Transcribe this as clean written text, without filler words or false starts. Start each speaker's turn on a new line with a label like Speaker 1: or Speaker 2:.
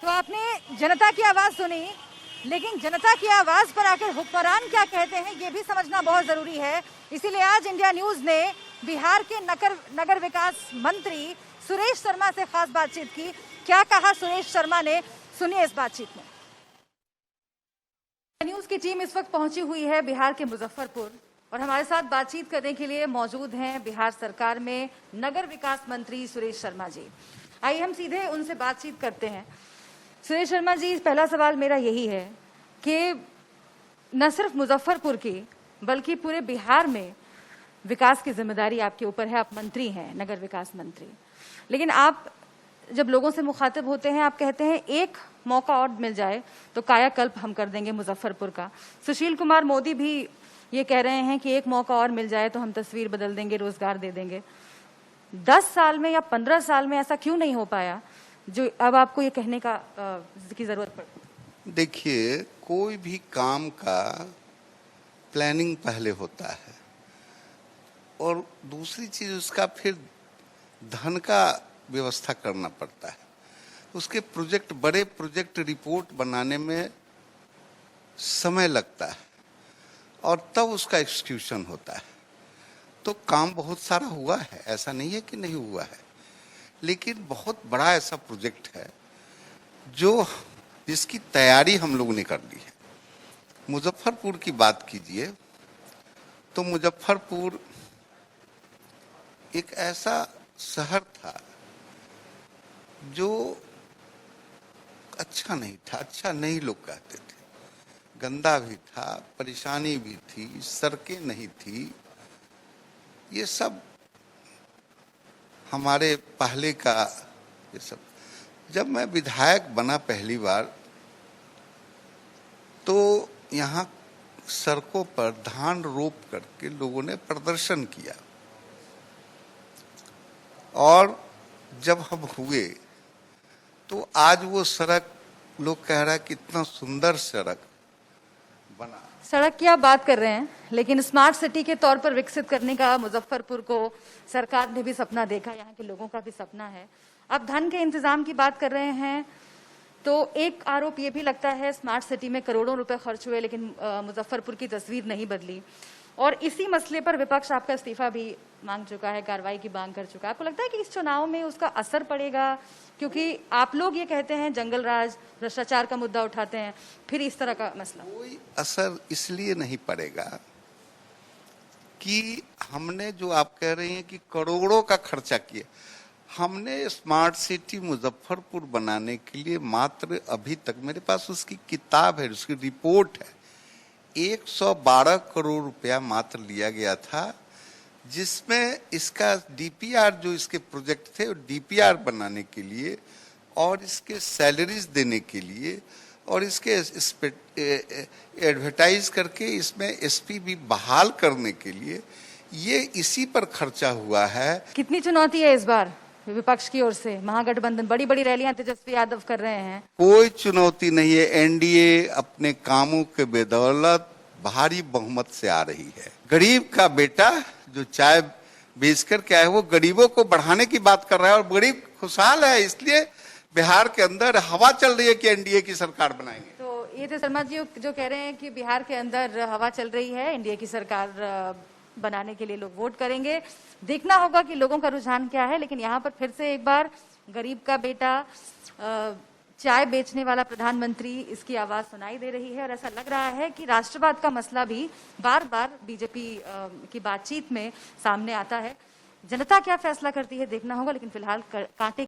Speaker 1: तो आपने जनता की आवाज सुनी, लेकिन जनता की आवाज पर आकर हुक्मरान क्या कहते हैं ये भी समझना बहुत जरूरी है। इसीलिए आज इंडिया न्यूज ने बिहार के नगर विकास मंत्री सुरेश शर्मा से खास बातचीत की। क्या कहा सुरेश शर्मा ने, सुनिए इस बातचीत में। न्यूज की टीम इस वक्त पहुंची हुई है बिहार के मुजफ्फरपुर और हमारे साथ बातचीत करने के लिए मौजूद हैं बिहार सरकार में नगर विकास मंत्री सुरेश शर्मा जी। आइए हम सीधे उनसे बातचीत करते हैं। सुरेश शर्मा जी, पहला सवाल मेरा यही है कि न सिर्फ मुजफ्फरपुर की बल्कि पूरे बिहार में विकास की जिम्मेदारी आपके ऊपर है। आप मंत्री हैं, नगर विकास मंत्री, लेकिन आप जब लोगों से मुखातिब होते हैं आप कहते हैं एक मौका और मिल जाए तो कायाकल्प हम कर देंगे मुजफ्फरपुर का। सुशील कुमार मोदी भी ये कह रहे हैं कि एक मौका और मिल जाए तो हम तस्वीर बदल देंगे, रोजगार दे देंगे। 10 साल में या 15 साल में ऐसा क्यों नहीं हो पाया जो अब आपको ये कहने की जरूरत पड़ती?
Speaker 2: देखिए, कोई भी काम का प्लानिंग पहले होता है और दूसरी चीज उसका फिर धन का व्यवस्था करना पड़ता है। उसके प्रोजेक्ट, बड़े प्रोजेक्ट रिपोर्ट बनाने में समय लगता है और तब उसका एक्सक्यूशन होता है। तो काम बहुत सारा हुआ है, ऐसा नहीं है कि नहीं हुआ है, लेकिन बहुत बड़ा ऐसा प्रोजेक्ट है जिसकी तैयारी हम लोगों ने कर ली है। मुजफ्फरपुर की बात कीजिए तो मुजफ्फरपुर एक ऐसा शहर था जो अच्छा नहीं था, अच्छा नहीं लोग कहते थे, गंदा भी था, परेशानी भी थी, सड़कें नहीं थी। ये सब हमारे पहले का ये सब। जब मैं विधायक बना पहली बार तो यहाँ सड़कों पर धान रोप करके लोगों ने प्रदर्शन किया और जब हम हुए तो आज वो सड़क लोग कह रहा है कितना सुंदर सड़क बना।
Speaker 1: सड़क की आप बात कर रहे हैं, लेकिन स्मार्ट सिटी के तौर पर विकसित करने का मुजफ्फरपुर को सरकार ने भी सपना देखा, यहाँ के लोगों का भी सपना है। अब धन के इंतजाम की बात कर रहे हैं तो एक आरोप ये भी लगता है स्मार्ट सिटी में करोड़ों रुपए खर्च हुए लेकिन मुजफ्फरपुर की तस्वीर नहीं बदली, और इसी मसले पर विपक्ष आपका इस्तीफा भी मांग चुका है, कार्रवाई की मांग कर चुका है। आपको लगता है कि इस चुनाव में उसका असर पड़ेगा? क्योंकि आप लोग ये कहते हैं जंगल राज, भ्रष्टाचार का मुद्दा उठाते हैं, फिर इस तरह का मसला।
Speaker 2: कोई असर इसलिए नहीं पड़ेगा कि हमने, जो आप कह रहे हैं कि करोड़ों का खर्चा किया, हमने स्मार्ट सिटी मुजफ्फरपुर बनाने के लिए मात्र, अभी तक मेरे पास उसकी किताब है, उसकी रिपोर्ट है, 112 करोड़ रुपया मात्र लिया गया था, जिसमें इसका डीपीआर, जो इसके प्रोजेक्ट थे, डीपीआर बनाने के लिए और इसके सैलरीज देने के लिए और इसके एडवर्टाइज करके इसमें एसपी भी बहाल करने के लिए, ये इसी पर खर्चा हुआ है।
Speaker 1: कितनी चुनौती है इस बार विपक्ष की ओर से? महागठबंधन बड़ी बड़ी रैलियां तेजस्वी यादव कर रहे हैं।
Speaker 2: कोई चुनौती नहीं है। एनडीए अपने कामों के बदौलत भारी बहुमत से आ रही है। गरीब का बेटा जो चाय बेच कर क्या है, वो गरीबों को बढ़ाने की बात कर रहा है और गरीब खुशहाल है, इसलिए बिहार के अंदर हवा चल रही है कि एनडीए की सरकार बनाएंगे।
Speaker 1: तो ये थे शर्मा जी जो कह रहे हैं कि बिहार के अंदर हवा चल रही है, एनडीए की सरकार बनाने के लिए लोग वोट करेंगे। देखना होगा कि लोगों का रुझान क्या है, लेकिन यहाँ पर फिर से एक बार गरीब का बेटा, चाय बेचने वाला प्रधानमंत्री, इसकी आवाज सुनाई दे रही है और ऐसा लग रहा है कि राष्ट्रवाद का मसला भी बार बार बीजेपी की बातचीत में सामने आता है। जनता क्या फैसला करती है देखना होगा, लेकिन फिलहाल कांटे